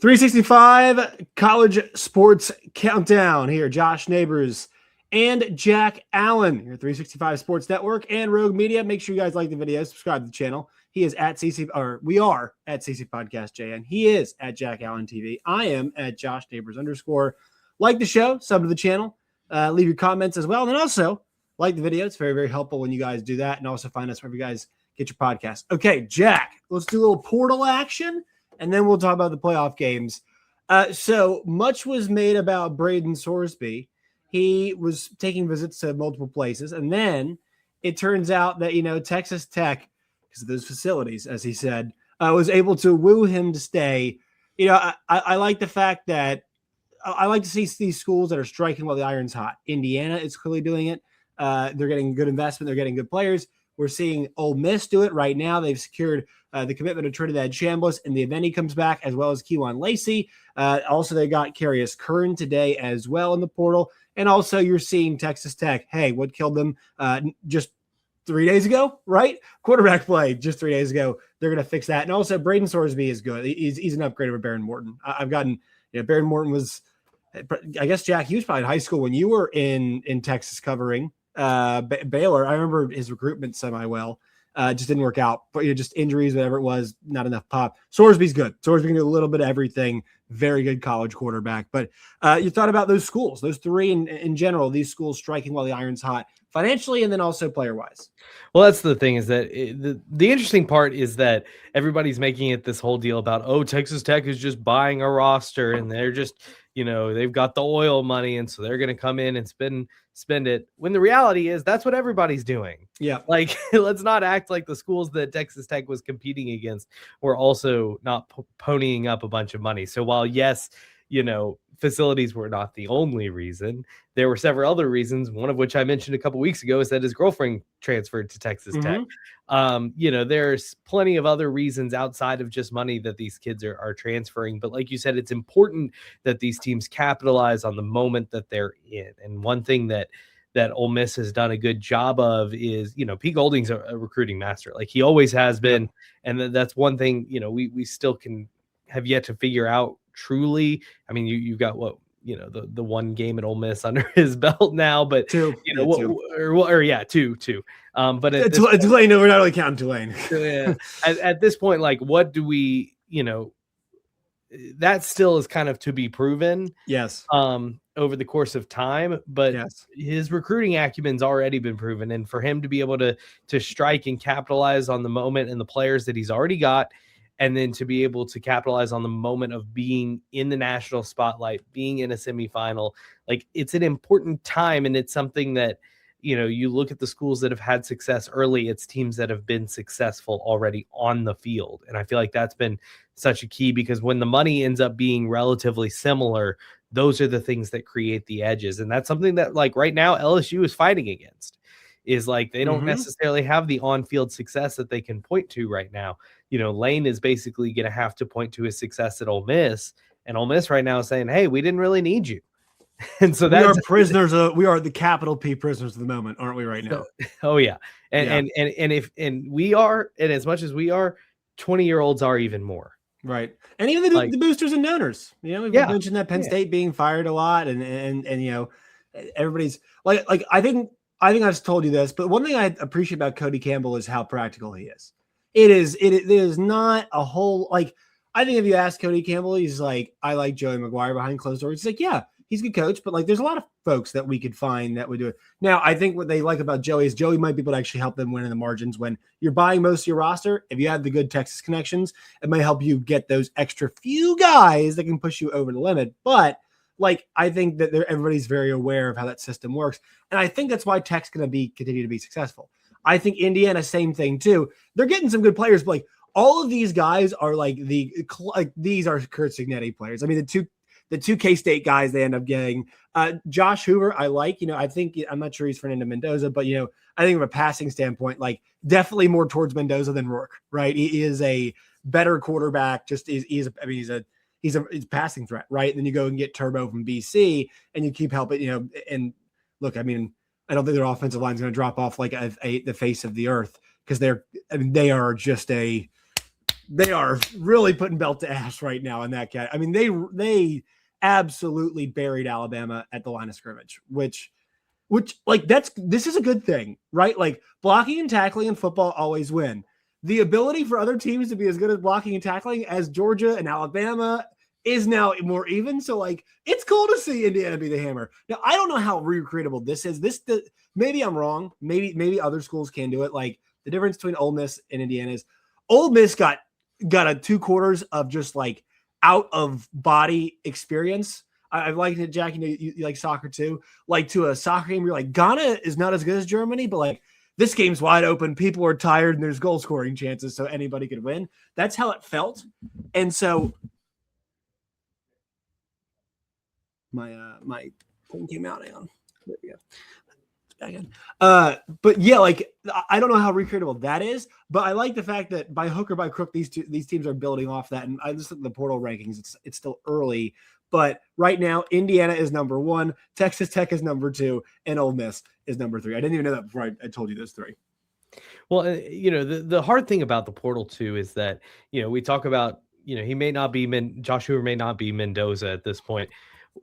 365 College Sports Countdown here. Josh Neighbors and Jack Allen, your 365 Sports Network and Rogue Media. Make sure you guys like the video, subscribe to the channel. He is at CC, or we are at CC Podcast JN. He is at Jack Allen TV. I am at Josh Neighbors _. Like the show, sub to the channel, leave your comments as well. And then also like the video. It's very, very helpful when you guys do that. And also find us wherever you guys get your podcast. Okay, Jack, let's do a little portal action. And then we'll talk about the playoff games. So much was made about Brendan Sorsby. He was taking visits to multiple places. And then it turns out that, Texas Tech, because of those facilities, as he said, was able to woo him to stay. I like the fact that I like to see these schools that are striking while the iron's hot. Indiana is clearly doing it. They're getting good investment. They're getting good players. We're seeing Ole Miss do it right now. They've secured the commitment of Trinidad Chambliss in the event he comes back, as well as Kewan Lacey. Also, they got Carius Curran today as well in the portal. And also, you're seeing Texas Tech. Hey, what killed them just 3 days ago, right? Quarterback play just 3 days ago. They're going to fix that. And also, Brendan Sorsby is good. He's an upgrade over Baron Morton. I've gotten, Baron Morton was, I guess, Jack, he was probably in high school when you were in Texas covering Baylor. I remember his recruitment semi-well. Just didn't work out, but just injuries, whatever it was, not enough pop. Sorsby's good. Sorsby can do a little bit of everything. Very good college quarterback. But you thought about those schools, those three in general, these schools striking while the iron's hot financially and then also player-wise. Well, that's the thing is that the interesting part is that everybody's making it this whole deal about, Texas Tech is just buying a roster and they're just, they've got the oil money and so they're going to come in and spend it, when the reality is that's what everybody's doing. Yeah. Like, let's not act like the schools that Texas Tech was competing against were also not ponying up a bunch of money. So while, yes, facilities were not the only reason, there were several other reasons, one of which I mentioned a couple weeks ago is that his girlfriend transferred to Texas Tech. There's plenty of other reasons outside of just money that these kids are transferring. But like you said, it's important that these teams capitalize on the moment that they're in. And one thing that Ole Miss has done a good job of is, Pete Golding's a recruiting master. Like he always has been. And that's one thing, we still can have yet to figure out truly. I mean, you've got the one game at Ole Miss under his belt now, but two. Two. But at Tulane, no, we're not really counting Tulane. at this point, like, what do we, that still is kind of to be proven. Yes. Over the course of time, but yes, his recruiting acumen's already been proven, and for him to be able to strike and capitalize on the moment and the players that he's already got, and then to be able to capitalize on the moment of being in the national spotlight, being in a semifinal, like it's an important time. And it's something that, you look at the schools that have had success early, it's teams that have been successful already on the field. And I feel like that's been such a key, because when the money ends up being relatively similar, those are the things that create the edges. And that's something that, like, right now LSU is fighting against, is like they don't necessarily have the on-field success that they can point to right now. Lane is basically going to have to point to his success at Ole Miss, and Ole Miss right now is saying, hey, we didn't really need you. And so that's prisoners. We are the capital P prisoners of the moment, aren't we right now? Oh yeah. And we are, and as much as we are, 20-year-olds are even more. Right. And even the boosters and donors, we've mentioned that Penn State being fired a lot, and everybody's like, I think I've told you this, but one thing I appreciate about Cody Campbell is how practical he is. It is not a whole, like, I think if you ask Cody Campbell, he's like, I like Joey McGuire behind closed doors. He's like, yeah, he's a good coach, but like, there's a lot of folks that we could find that would do it. Now, I think what they like about Joey is Joey might be able to actually help them win in the margins. When you're buying most of your roster, if you have the good Texas connections, it might help you get those extra few guys that can push you over the limit. But like, I think that everybody's very aware of how that system works. And I think that's why Tech's going to continue to be successful. I think Indiana, same thing too. They're getting some good players, but like all of these guys are these are Kurt Signetti players. I mean, the two K-State guys they end up getting. Josh Hoover, I like. I think, I'm not sure he's Fernando Mendoza, but I think from a passing standpoint, like definitely more towards Mendoza than Rourke, right? He is a better quarterback. Just he's a passing threat, right? And then you go and get Turbo from BC, and you keep helping, and look, I mean, I don't think their offensive line is going to drop off like the face of the earth, because they are just They are really putting belt to ass right now in that cat. I mean, they absolutely buried Alabama at the line of scrimmage, which like this is a good thing, right? Like blocking and tackling in football always win. The ability for other teams to be as good at blocking and tackling as Georgia and Alabama is now more even. So like it's cool to see Indiana be the hammer. Now I don't know how recreatable this is. Maybe I'm wrong. Maybe other schools can do it. Like the difference between Ole Miss and Indiana is Ole Miss got a 2 quarters of just like out of body experience. I like it, Jack. You like soccer too. Like to a soccer game, you're like Ghana is not as good as Germany, but like this game's wide open. People are tired, and there's goal scoring chances, so anybody could win. That's how it felt. And so my thing came out. Hang on. There we go. Again. But yeah, like I don't know how recreatable that is, but I like the fact that by hook or by crook, these teams are building off that. And I just look at the portal rankings; it's still early, but right now Indiana is number 1, Texas Tech is number 2, and Ole Miss is number 3. I didn't even know that before I told you those 3. Well, the hard thing about the portal too is that we talk about he may not be Josh Hoover may not be Mendoza at this point.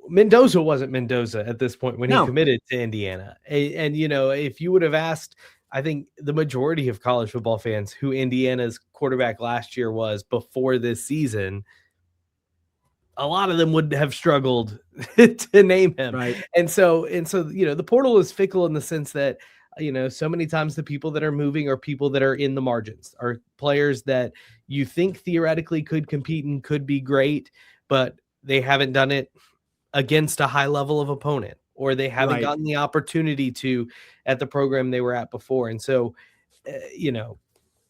Mendoza wasn't Mendoza at this point when he committed to Indiana. And if you would have asked, I think the majority of college football fans who Indiana's quarterback last year was before this season, a lot of them would have struggled to name him. Right. And so, the portal is fickle in the sense that, so many times the people that are moving are people that are in the margins, are players that you think theoretically could compete and could be great, but they haven't done it against a high level of opponent, or they haven't gotten the opportunity to at the program they were at before. And so,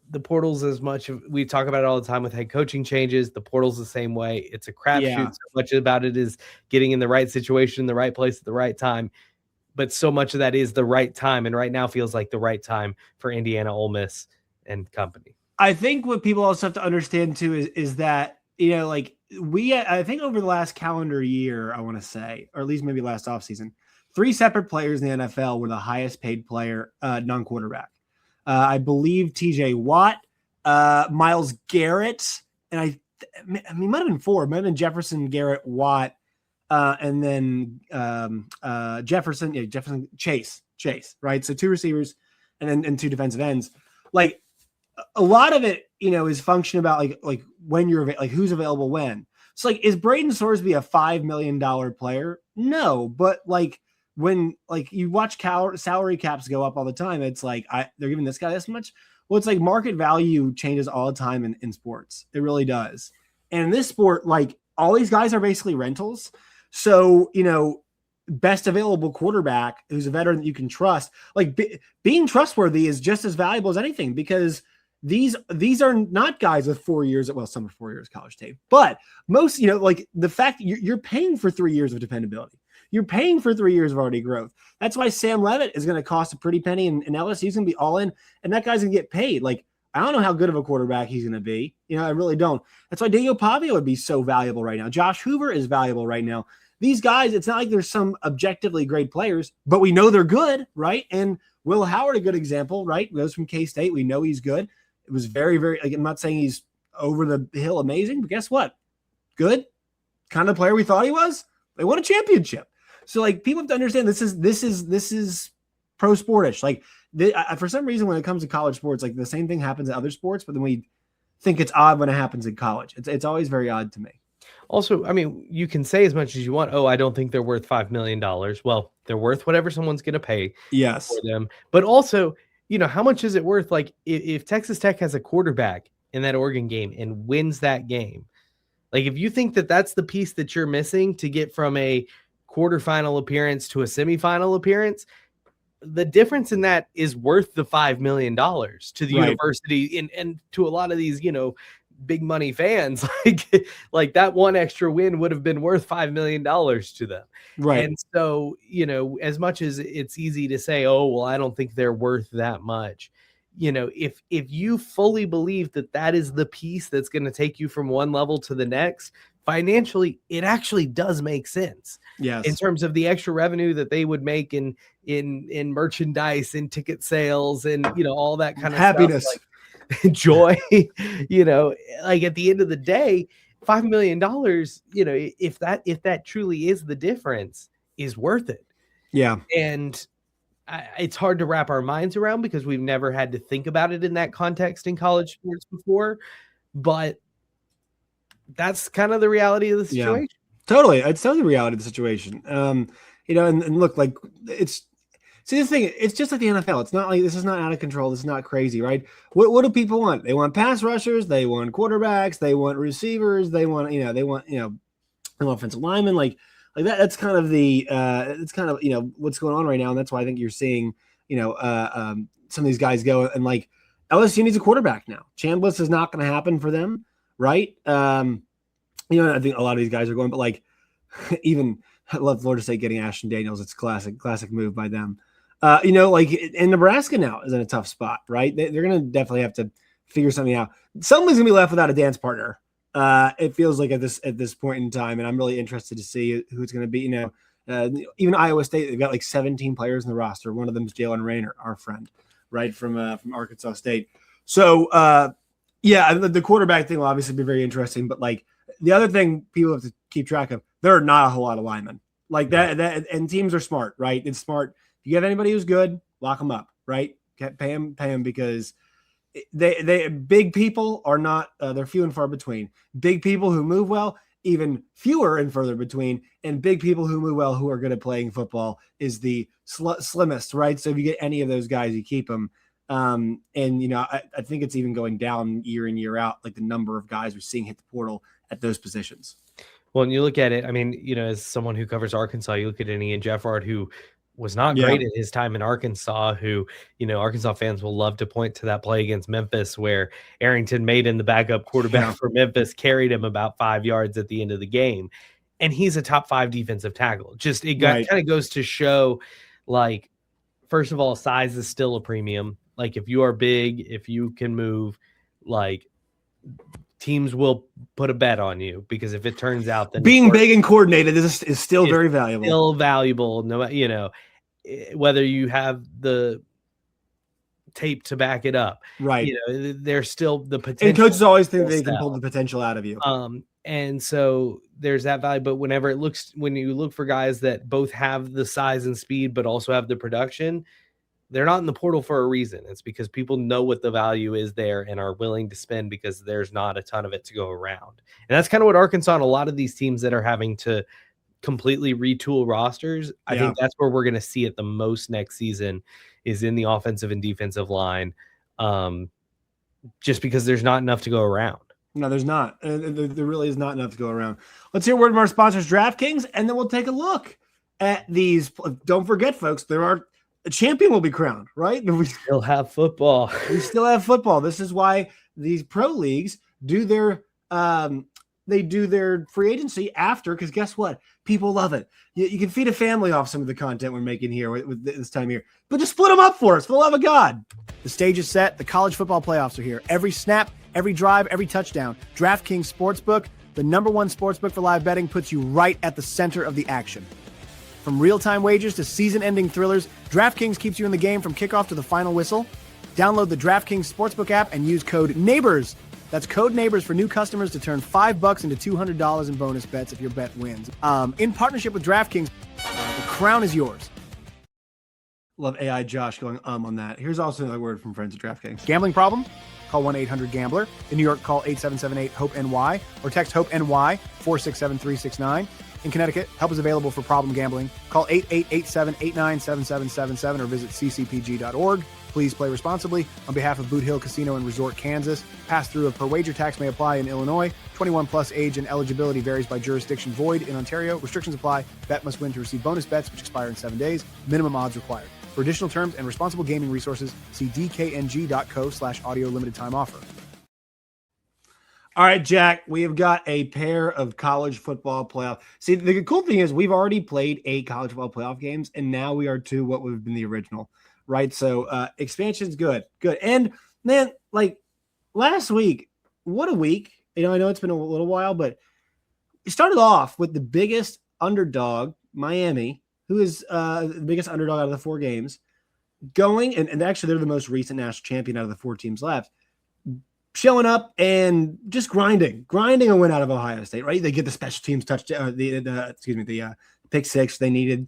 the portal's as much of, we talk about it all the time with head coaching changes. The portal's the same way. It's a crapshoot. So much about it is getting in the right situation, the right place at the right time. But so much of that is the right time. And right now feels like the right time for Indiana, Ole Miss, and company. I think what people also have to understand too is that, like I think over the last calendar year, I want to say, or at least maybe last offseason, 3 separate players in the NFL were the highest paid player, non-quarterback. I believe TJ Watt, Myles Garrett, and I mean, it might have been 4. It might have been Jefferson, Garrett, Watt, and then Jefferson, Chase, right? So 2 receivers and 2 defensive ends. Like a lot of it, is function about like when you're like who's available when. So like, is Brendan Sorsby a $5 million player? No, but like when like you watch salary caps go up all the time, it's like they're giving this guy this much. Well, it's like market value changes all the time in sports. It really does. And in this sport, like all these guys are basically rentals. So, best available quarterback who's a veteran that you can trust, like being trustworthy is just as valuable as anything, because these are not guys with 4 years. Well, some are 4 years college tape, but most, like the fact you're paying for 3 years of dependability. You're paying for 3 years of already growth. That's why Sam Levitt is going to cost a pretty penny, and LSU's going to be all in, and that guy's going to get paid. Like, I don't know how good of a quarterback he's going to be. I really don't. That's why Diego Pavia would be so valuable right now. Josh Hoover is valuable right now. These guys, it's not like there's some objectively great players, but we know they're good, right? And Will Howard, a good example, right? Goes from K-State. We know he's good. It was very, very, like, I'm not saying he's over the hill amazing, but guess what? Good. Kind of player we thought he was. They won a championship. So, like, people have to understand this is pro sportish. Like, for some reason, when it comes to college sports, like the same thing happens in other sports, but then we think it's odd when it happens in college. It's always very odd to me. Also, I mean, you can say as much as you want, oh, I don't think they're worth $5 million. Well, they're worth whatever someone's going to pay for them. But also, how much is it worth? Like, if Texas Tech has a quarterback in that Oregon game and wins that game, like, if you think that that's the piece that you're missing to get from a quarterfinal appearance to a semifinal appearance, the difference in that is worth the $5 million to the university and to a lot of these, big money fans. Like that one extra win would have been worth $5 million to them. Right. And so, as much as it's easy to say, oh, well, I don't think they're worth that much. If you fully believe that is the piece that's going to take you from one level to the next, financially, it actually does make sense. Yes. In terms of the extra revenue that they would make in merchandise and ticket sales and all that kind of happiness. stuff. joy, like at the end of the day, $5 million, if that truly is the difference, is worth it. Yeah. And it's hard to wrap our minds around because we've never had to think about it in that context in college sports before, but that's kind of the reality of the situation. Yeah, totally. It's totally the reality of the situation. And look, like this thing, it's just like the NFL. It's not like this is not out of control. This is not crazy, right? What do people want? They want pass rushers. They want quarterbacks. They want receivers. They want, an offensive lineman. Like that. That's kind of what's going on right now. And that's why I think you're seeing, some of these guys go, and like LSU needs a quarterback now. Chambliss is not going to happen for them. Right. I think a lot of these guys are going, but like even I love Florida State getting Ashton Daniels. It's classic move by them. Like in Nebraska now is in a tough spot, right? They're going to definitely have to figure something out. Someone's going to be left without a dance partner. It feels like at this point in time, and I'm really interested to see who it's going to be. Even Iowa State, they've got like 17 players in the roster. One of them is Jalen Rayner, our friend, right, from Arkansas State. So, yeah, the quarterback thing will obviously be very interesting, but like the other thing people have to keep track of, there are not a whole lot of linemen like that, and teams are smart, right? It's smart. If you have anybody who's good, lock them up, right? Pay them because they big people are not, they're few and far between. Big people who move well, even fewer and further between, and big people who move well, who are good at playing football is the slimmest, right? So if you get any of those guys, you keep them. I think it's even going down year in, year out, like the number of guys we're seeing hit the portal at those positions. Well, and you look at it, I mean, as someone who covers Arkansas, you look at an Ian Jeffrard who was not great at his time in Arkansas, who, Arkansas fans will love to point to that play against Memphis where Arrington Maiden, the backup quarterback for Memphis, carried him about 5 yards at the end of the game. And he's a top 5 defensive tackle. Kind of goes to show, like, first of all, size is still a premium. Like if you are big, if you can move, like teams will put a bet on you because if it turns out that being big and coordinated is still very valuable. Still valuable, no, whether you have the tape to back it up, right? There's still the potential. And coaches always think they can pull the potential out of you. And so there's that value. But when you look for guys that both have the size and speed, but also have the production, they're not in the portal for a reason. It's because people know what the value is there and are willing to spend because there's not a ton of it to go around. And that's kind of what Arkansas and a lot of these teams that are having to completely retool rosters, I think that's where we're going to see it the most next season is in the offensive and defensive line, just because there's not enough to go around. No, there's not. There really is not enough to go around. Let's hear a word from our sponsors, DraftKings, and then we'll take a look at these. Don't forget, folks, a champion will be crowned, right? We still have football. We still have football. This is why these pro leagues do their free agency after, because guess what? People love it. You can feed a family off some of the content we're making here with this time of year, but just split them up for us, for the love of God. The stage is set. The college football playoffs are here. Every snap, every drive, every touchdown. DraftKings Sportsbook, the #1 sportsbook for live betting, puts you right at the center of the action. From real-time wagers to season-ending thrillers, DraftKings keeps you in the game from kickoff to the final whistle. Download the DraftKings Sportsbook app and use code NEIGHBORS. That's code NEIGHBORS for new customers to turn $5 into $200 in bonus bets if your bet wins. In partnership with DraftKings, the crown is yours. Love AI Josh going on that. Here's also another word from friends at DraftKings. Gambling problem? Call 1-800-GAMBLER. In New York, call 877-8-HOPE-NY or text HOPE-NY 467-369. In Connecticut, help is available for problem gambling. Call 888-789-7777 or visit ccpg.org. Please play responsibly. On behalf of Boot Hill Casino and Resort, Kansas, pass-through of per wager tax may apply in Illinois. 21 plus age and eligibility varies by jurisdiction. Void in Ontario. Restrictions apply. Bet must win to receive bonus bets, which expire in 7 days. Minimum odds required. For additional terms and responsible gaming resources, see dkng.co/audio limited time offer. All right, Jack, we have got a pair of college football playoff. See, the cool thing is we've already played 8 college football playoff games, and now we are to what would have been the original, right? So expansion's good. And, man, like last week, what a week. I know it's been a little while, but it started off with the biggest underdog, Miami, who is the biggest underdog out of the 4 games, going, and actually they're the most recent national champion out of the 4 teams left, showing up and just grinding a win out of Ohio State, right? They get the special teams touchdown, the pick six they needed.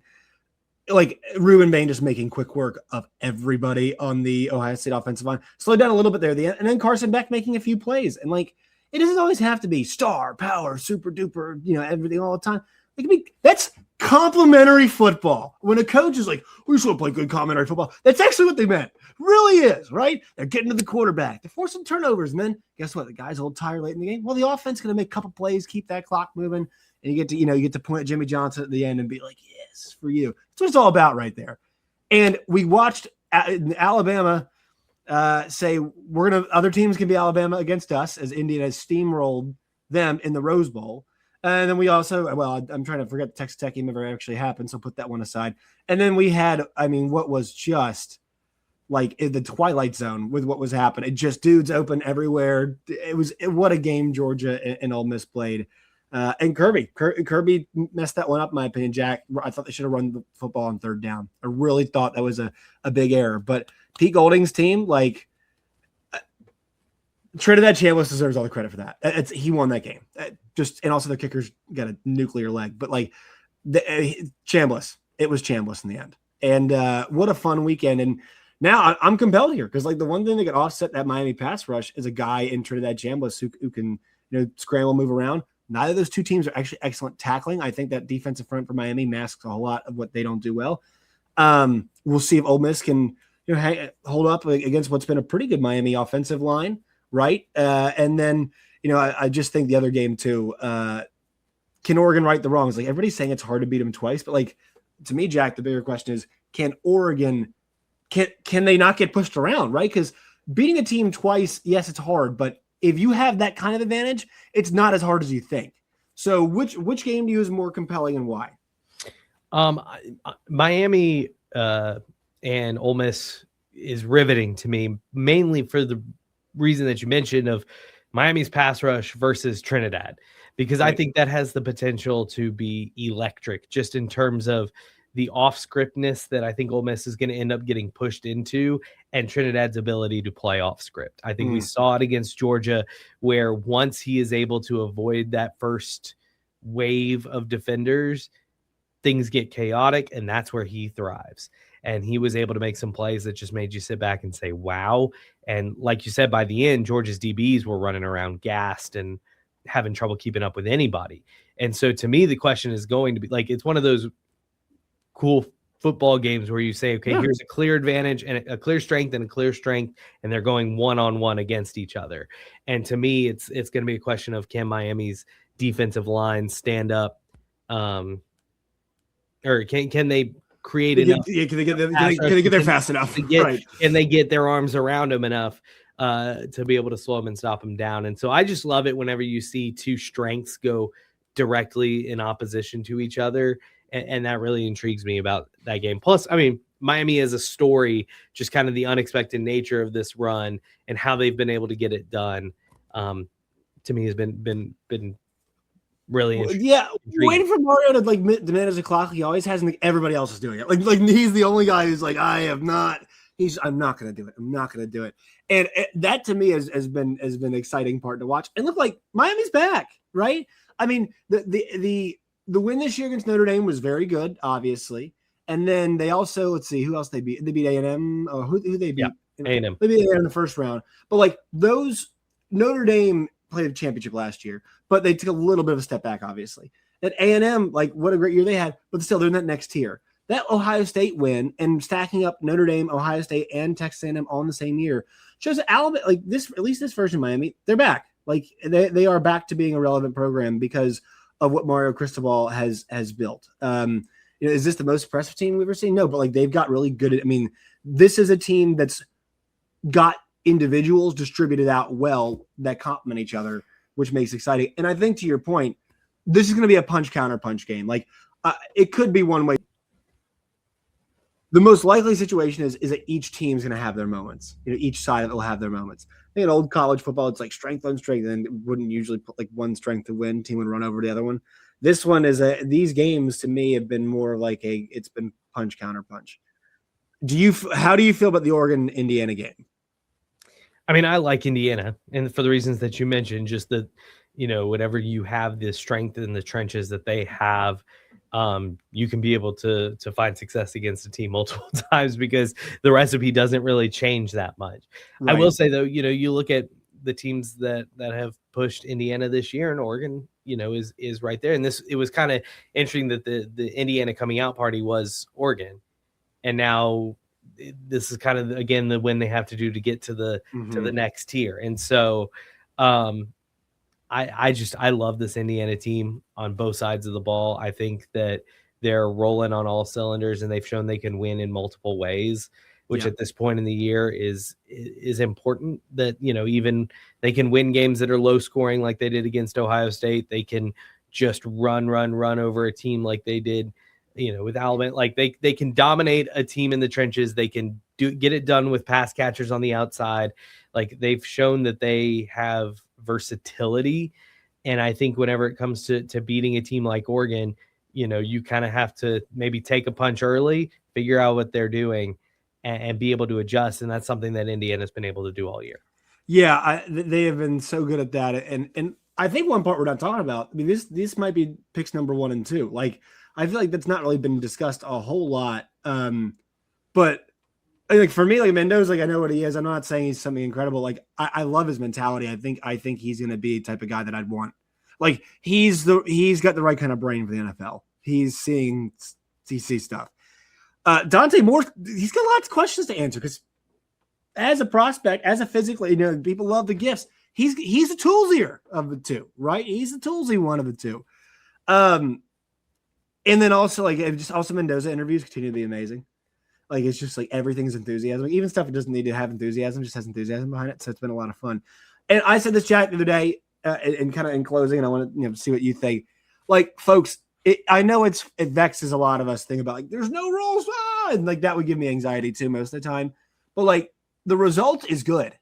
Like Ruben Bain just making quick work of everybody on the Ohio State offensive line. Slowed down a little bit there at the end, and then Carson Beck making a few plays. And like, it doesn't always have to be star, power, super duper, everything all the time. It can be, that's complimentary football. When a coach is like, we just want to play good complimentary football, that's actually what they meant. Really is, right? They're getting to the quarterback. They're forcing turnovers, and then guess what? The guy's a little tired late in the game. Well, the offense is going to make a couple plays, keep that clock moving, and you get to point at Jimmy Johnson at the end and be like, yes, for you. That's what it's all about right there. And we watched Alabama say other teams can be Alabama against us, as Indiana has steamrolled them in the Rose Bowl. And then we also, I'm trying to forget the Texas Tech game ever actually happened, so put that one aside. And then we had, what was just like in the twilight zone with what was happening. Just dudes open everywhere. What a game Georgia and Ole Miss played. And Kirby messed that one up, in my opinion, Jack. I thought they should have run the football on third down. I really thought that was a big error. But Pete Golding's team, like, Trinidad Chambliss deserves all the credit for that. He won that game. And also the kicker's got a nuclear leg. But, like, Chambliss. It was Chambliss in the end. And what a fun weekend. And now I'm compelled here because, like, the one thing that could offset that Miami pass rush is a guy in Trinidad Chambliss who can, scramble, move around. Neither of those two teams are actually excellent tackling. I think that defensive front for Miami masks a whole lot of what they don't do well. We'll see if Ole Miss can hold up against what's been a pretty good Miami offensive line, right? And then, I just think the other game too, can Oregon right the wrongs? Like, everybody's saying it's hard to beat them twice, but like, to me, Jack, the bigger question is, can Oregon, can they not get pushed around, right? Because beating a team twice, yes, it's hard, but if you have that kind of advantage, it's not as hard as you think. So which game do you is more compelling and why? Miami and Ole Miss is riveting to me, mainly for the reason that you mentioned of Miami's pass rush versus Trinidad, because right. I think that has the potential to be electric just in terms of the off-scriptness that I think Ole Miss is going to end up getting pushed into, and Trinidad's ability to play off-script. I think we saw it against Georgia, where once he is able to avoid that first wave of defenders, things get chaotic, and that's where he thrives. And he was able to make some plays that just made you sit back and say, wow. And like you said, by the end, Georgia's DBs were running around gassed and having trouble keeping up with anybody. And so to me, the question is going to be like, it's one of those cool football games where you say, okay, here's a clear advantage and a clear strength and a clear strength, and they're going one-on-one against each other. And to me, it's going to be a question of, can Miami's defensive line stand up, or can they create enough? Can they get there fast enough? Can they get their arms around them enough to be able to slow them and stop them down? And so I just love it whenever you see two strengths go directly in opposition to each other. And that really intrigues me about that game. Plus, Miami as a story, just kind of the unexpected nature of this run and how they've been able to get it done, to me has been really interesting. Yeah, waiting for Mario to demand his clock. He always has, and everybody else is doing it. Like he's the only guy who's like, I'm not going to do it. I'm not going to do it. And that to me has been an exciting part to watch. And look, like Miami's back, right? The win this year against Notre Dame was very good, obviously. And then they also, let's see, who else they beat? They beat A&M. Who they beat? Yeah, A&M. They beat A&M in the first round. But like those, Notre Dame played a championship last year, but they took a little bit of a step back, obviously. That A&M, like what a great year they had, but still they're in that next tier. That Ohio State win and stacking up Notre Dame, Ohio State, and Texas A&M all in the same year shows that Alabama, like this, at least this version of Miami, they're back. Like they are back to being a relevant program because of what Mario Cristobal has built. Is this the most impressive team we've ever seen? No, but like they've got really good. This is a team that's got individuals distributed out well that complement each other, which makes it exciting. And I think to your point, this is going to be a punch counter punch game. Like it could be one way. The most likely situation is that each team's going to have their moments. Each side will have their moments. I think in old college football, it's like strength on strength, and it wouldn't usually put like one strength to win. Team would run over the other one. This one is these games to me have been more like it's been punch counter punch. How do you feel about the Oregon Indiana game? I mean, I like Indiana, and for the reasons that you mentioned, just that, whenever you have the strength in the trenches that they have, you can be able to find success against a team multiple times because the recipe doesn't really change that much. I will Right. say though, you look at the teams that have pushed Indiana this year, and Oregon, is right there. And it was kind of interesting that the Indiana coming out party was Oregon, and now this is kind of again the when they have to do to get to the next tier. And so I love this Indiana team on both sides of the ball. I think that they're rolling on all cylinders, and they've shown they can win in multiple ways, which at this point in the year is important. That even they can win games that are low scoring like they did against Ohio State. They can just run over a team like they did with Alabama. Like they can dominate a team in the trenches. They can get it done with pass catchers on the outside. Like they've shown that they have versatility. And I think whenever it comes to beating a team like Oregon, you kind of have to maybe take a punch early, figure out what they're doing, and be able to adjust. And that's something that Indiana's been able to do all year. Yeah, they have been so good at that. And I think one part we're not talking about, I mean, this might be picks number 1 and 2. Like, I feel like that's not really been discussed a whole lot. But like for me, like Mendoza, like I know what he is. I'm not saying he's something incredible. Like I love his mentality. I think he's going to be the type of guy that I'd want. Like he's got the right kind of brain for the NFL. He's seeing CC stuff. Dante Moore, he's got lots of questions to answer because as a prospect, as a physically, people love the gifts. He's the toolsier of the two, right? He's the toolsy one of the two. And then also also Mendoza interviews continue to be amazing. Like it's just like everything's enthusiasm. Even stuff that doesn't need to have enthusiasm just has enthusiasm behind it. So it's been a lot of fun. And I said this, Jack, the other day, and kind of in closing, and I want to see what you think. Like, folks, I know it vexes a lot of us think about like there's no rules, and like that would give me anxiety too most of the time. But like the result is good.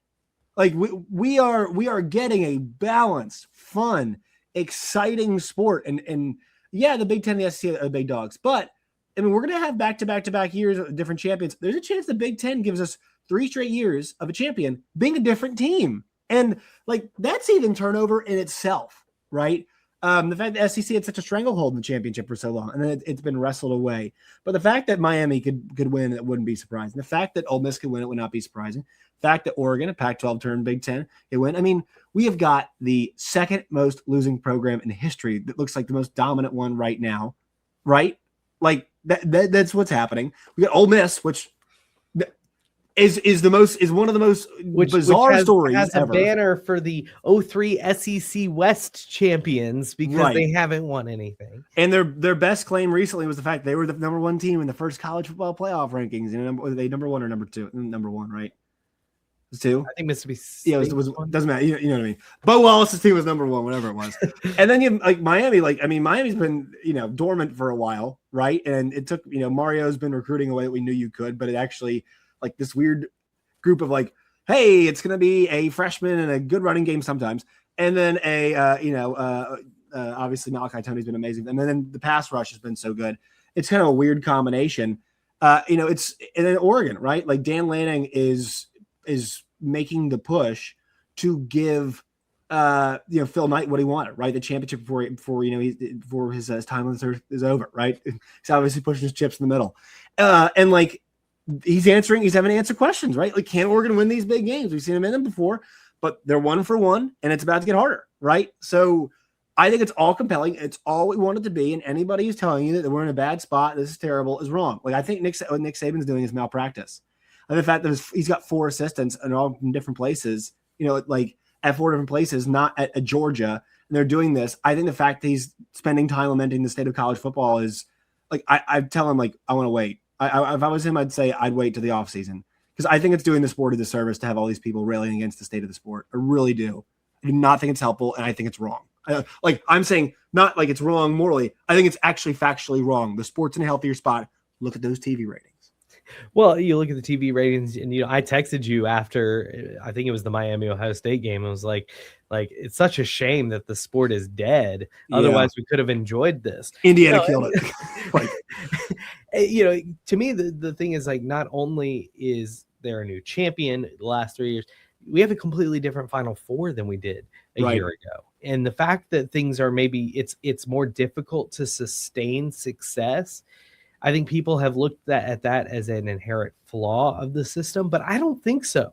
Like we are getting a balanced, fun, exciting sport, and yeah, the Big Ten and the SEC are big dogs, but I mean, we're going to have back-to-back years of different champions. There's a chance the Big Ten gives us 3 straight years of a champion being a different team. And, like, that's even turnover in itself, right? The fact that SEC had such a stranglehold in the championship for so long, and then it's been wrestled away. But the fact that Miami could win, it wouldn't be surprising. The fact that Ole Miss could win, it would not be surprising. The fact that Oregon, a Pac-12 turned Big Ten, it win. I mean, we have got the second most losing program in history that looks like the most dominant one right now, right? Like, that's what's happening. We got Ole Miss, which is one of the most bizarre stories has ever. A banner for the 03 SEC West champions because they haven't won anything. And their best claim recently was the fact they were the number 1 team in the first college football playoff rankings. Were they number 1 or number 2? Number 1, right? It was 2. I think Mississippi State. Yeah, it was doesn't matter. You know what I mean. Bo Wallace's team was number 1, whatever it was. And then you like Miami. Like I mean, Miami's been dormant for a while, right? And it took Mario's been recruiting a way that we knew you could, but it actually like this weird group of like, hey, it's going to be a freshman and a good running game sometimes, and then obviously Malachi Tony's been amazing, and then the pass rush has been so good. It's kind of a weird combination. It's and then Oregon, right? Like Dan Lanning is making the push to give Phil Knight what he wanted, right? The championship before his time on this earth is over, right? He's obviously pushing his chips in the middle. And like he's having to answer questions, right? Like, can Oregon win these big games? We've seen them in them before, but they're 1 for 1 and it's about to get harder, right? So I think it's all compelling. It's all we want it to be. And anybody who's telling you that we're in a bad spot, this is terrible, is wrong. Like I think what Nick Saban's doing is malpractice. And the fact that he's got 4 assistants and all in different places, like at 4 different places, not at Georgia, and they're doing this. I think the fact that he's spending time lamenting the state of college football is like, I tell him like, I want to wait. If I was him, I'd say I'd wait to the offseason because I think it's doing the sport a disservice to have all these people railing against the state of the sport. I really do. I do not think it's helpful, and I think it's wrong. I'm saying not like it's wrong morally. I think it's actually factually wrong. The sport's in a healthier spot. Look at those TV ratings. Well, you look at the TV ratings, and I texted you after I think it was the Miami Ohio State game. I was like it's such a shame that the sport is dead. Otherwise, we could have enjoyed this. Indiana killed it. To me, the thing is like not only is there a new champion the last 3 years, we have a completely different Final Four than we did a year ago. And the fact that things are maybe it's more difficult to sustain success, I think people have looked at that as an inherent flaw of the system, but I don't think so.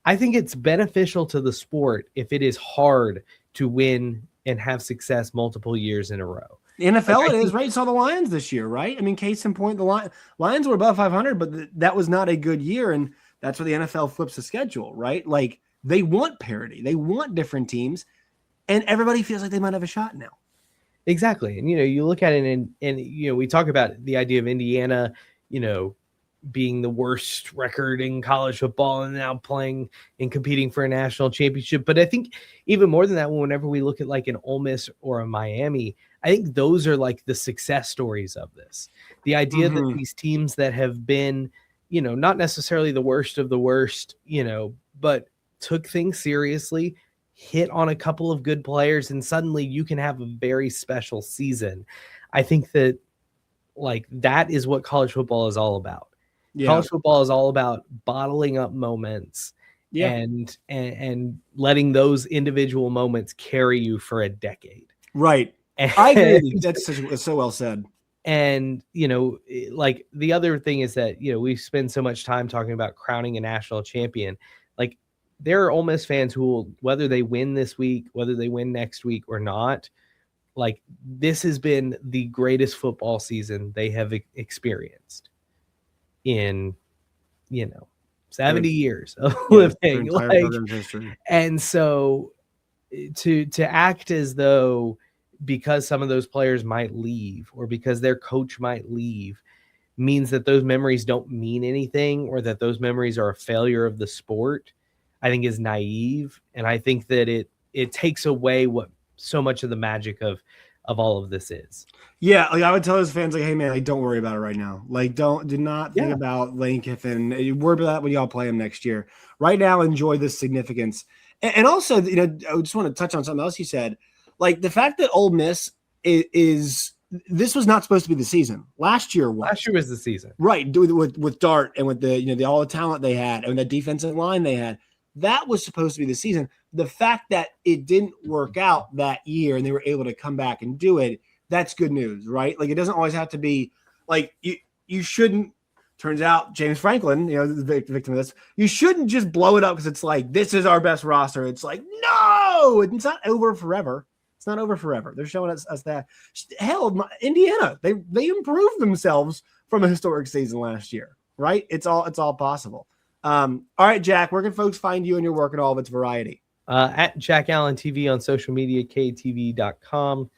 I think it's beneficial to the sport if it is hard to win and have success multiple years in a row. The NFL, it is, right? You saw the Lions this year, right? I mean, case in point, the Lions were above 500, but that was not a good year, and that's where the NFL flips the schedule, right? Like, they want parity. They want different teams, and everybody feels like they might have a shot now. Exactly. And, you look at it and we talk about the idea of Indiana, being the worst record in college football and now playing and competing for a national championship. But I think even more than that, whenever we look at like an Ole Miss or a Miami, I think those are like the success stories of this. The idea that these teams that have been, not necessarily the worst of the worst, but took things seriously, hit on a couple of good players, and suddenly you can have a very special season. I think that that is what college football is all about. Yeah. College football is all about bottling up moments and letting those individual moments carry you for a decade. Right. I agree. That's so well said. And, the other thing is that, we spend so much time talking about crowning a national champion. Like, there are Ole Miss fans who will, whether they win this week, whether they win next week or not, like, this has been the greatest football season they have experienced in 70 years of living. And so to act as though because some of those players might leave or because their coach might leave means that those memories don't mean anything or that those memories are a failure of the sport, I think is naive. And I think that it takes away what so much of the magic of all of this is. Yeah, I would tell those fans, hey man, don't worry about it right now. Do not think about Lane Kiffin. Worry about that when y'all play him next year. Right now, enjoy this significance. And also, I just want to touch on something else you said. Like the fact that Ole Miss is this was not supposed to be the season. Last year was the season. Right, with Dart and with the all the talent they had and the defensive line they had. That was supposed to be the season. The fact that it didn't work out that year and they were able to come back and do it, that's good news, right? Like, it doesn't always have to be like you shouldn't. Turns out James Franklin, the victim of this, you shouldn't just blow it up because it's like, this is our best roster. It's like, no, it's not over forever. It's not over forever. They're showing us that. Hell, Indiana, they improved themselves from a historic season last year, right? It's all possible. All right, Jack, where can folks find you and your work and all of its variety? At Jack Allen TV on social media, KATV.com.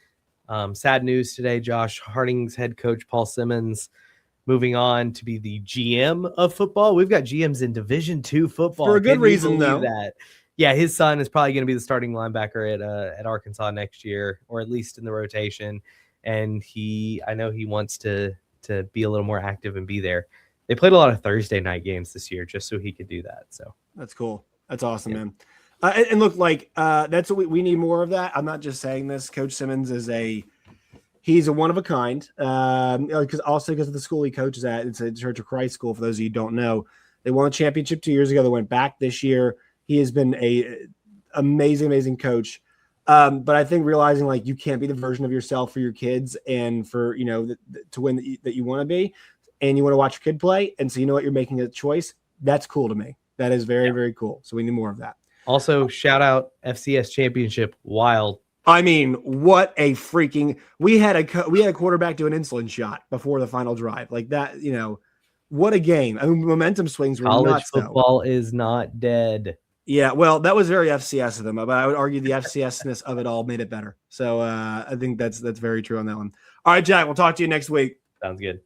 Sad news today, Josh Harding's head coach, Paul Simmons, moving on to be the GM of football. We've got GMs in Division II football. For a good reason, though. That. Yeah, his son is probably going to be the starting linebacker at Arkansas next year, or at least in the rotation. And I know he wants to be a little more active and be there. They played a lot of Thursday night games this year just so he could do that. So that's cool. That's awesome, man. And look, that's what we need more of that. I'm not just saying this. Coach Simmons he's a one of a kind. Because of the school he coaches at, it's a Church of Christ school. For those of you who don't know, they won a championship 2 years ago. They went back this year. He has been a amazing coach. But I think realizing you can't be the version of yourself for your kids and for to win that you want to be. And you want to watch your kid play, and so you're making a choice. That's cool to me. That is very, very cool. So we need more of that. Also, shout out FCS championship, wild. I mean, what a freaking we had a quarterback do an insulin shot before the final drive like that. What a game. I mean, momentum swings were college nuts. Football is not dead. Yeah, well, that was very FCS of them, but I would argue the FCS-ness of it all made it better. So I think that's very true on that one. All right, Jack, we'll talk to you next week. Sounds good.